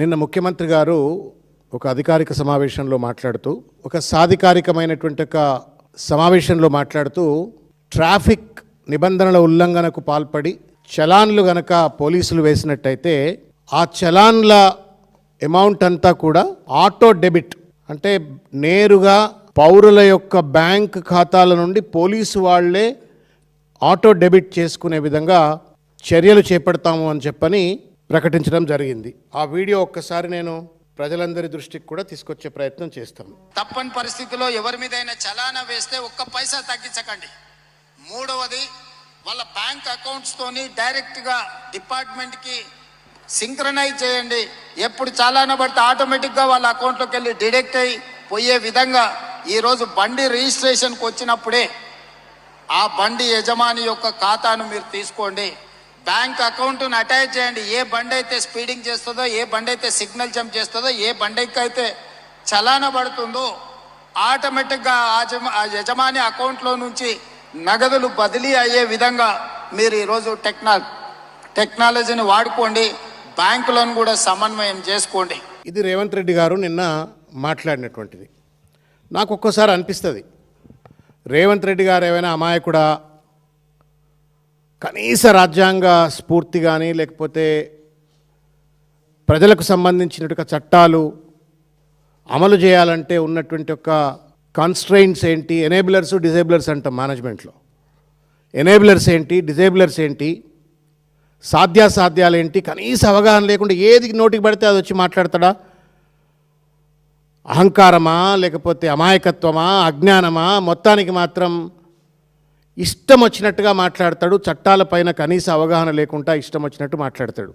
నిన్న ముఖ్యమంత్రి గారు ఒక అధికారిక సమావేశంలో మాట్లాడుతూ ఒక సాధికారికమైనటువంటి ఒక సమావేశంలో మాట్లాడుతూ ట్రాఫిక్ నిబంధనల ఉల్లంఘనకు పాల్పడి చలాన్లు గనక పోలీసులు వేసినట్టయితే ఆ చలాన్ల అమౌంట్ అంతా కూడా ఆటో డెబిట్ అంటే నేరుగా పౌరుల యొక్క బ్యాంక్ ఖాతాల నుండి పోలీసు వాళ్లే ఆటో డెబిట్ చేసుకునే విధంగా చర్యలు చేపడతాము అని చెప్పని ప్రకటించడం జరిగింది. ఆ వీడియో ఒక్కసారి నేను ప్రజలందరి దృష్టికి కూడా తీసుకొచ్చే ప్రయత్నం చేస్తాను. తప్పని పరిస్థితిలో ఎవరి మీదైనా చలానా వేస్తే ఒక్క పైసా తగ్గించకండి. మూడవది, వాళ్ళ బ్యాంక్ అకౌంట్స్ తోని డైరెక్ట్గా డిపార్ట్మెంట్కి సింక్రనైజ్ చేయండి. ఎప్పుడు చలానా పడితే ఆటోమేటిక్గా వాళ్ళ అకౌంట్లోకి వెళ్ళి డిడక్ట్ అయ్యి పోయే విధంగా ఈరోజు బండి రిజిస్ట్రేషన్కి వచ్చినప్పుడే ఆ బండి యజమాని యొక్క ఖాతాను మీరు తీసుకోండి. బ్యాంక్ అకౌంట్ను అటాచ్ చేయండి. ఏ బండి అయితే స్పీడింగ్ చేస్తుందో, ఏ బండి అయితే సిగ్నల్ జంప్ చేస్తుందో, ఏ బండికి అయితే చలానా పడుతుందో ఆటోమేటిక్గా ఆ యజమాని అకౌంట్లో నుంచి నగదులు బదిలీ అయ్యే విధంగా మీరు ఈరోజు టెక్నాలజీని వాడుకోండి. బ్యాంకులను కూడా సమన్వయం చేసుకోండి. ఇది రేవంత్ రెడ్డి గారు నిన్న మాట్లాడినటువంటిది. నాకు ఒక్కోసారి అనిపిస్తుంది, రేవంత్ రెడ్డి గారు ఏమైనా అమాయకుడా, కనీస రాజ్యాంగ స్ఫూర్తి కానీ లేకపోతే ప్రజలకు సంబంధించినటువంటి చట్టాలు అమలు చేయాలంటే ఉన్నటువంటి ఒక కాన్స్ట్రెయింట్స్ ఏంటి, ఎనేబులర్స్ డిజేబులర్స్ అంటాం మేనేజ్మెంట్లో. ఎనేబులర్స్ ఏంటి, డిజేబులర్స్ ఏంటి, సాధ్యాసాధ్యాలు ఏంటి, కనీస అవగాహన లేకుండా ఏది నోటికి పడితే అది వచ్చి మాట్లాడతాడా? అహంకారమా లేకపోతే అమాయకత్వమా అజ్ఞానమా? మొత్తానికి మాత్రం ఇష్టం వచ్చినట్టుగా మాట్లాడతాడు. చట్టాలపైన కనీస అవగాహన లేకుండా ఇష్టం వచ్చినట్టు మాట్లాడతాడు.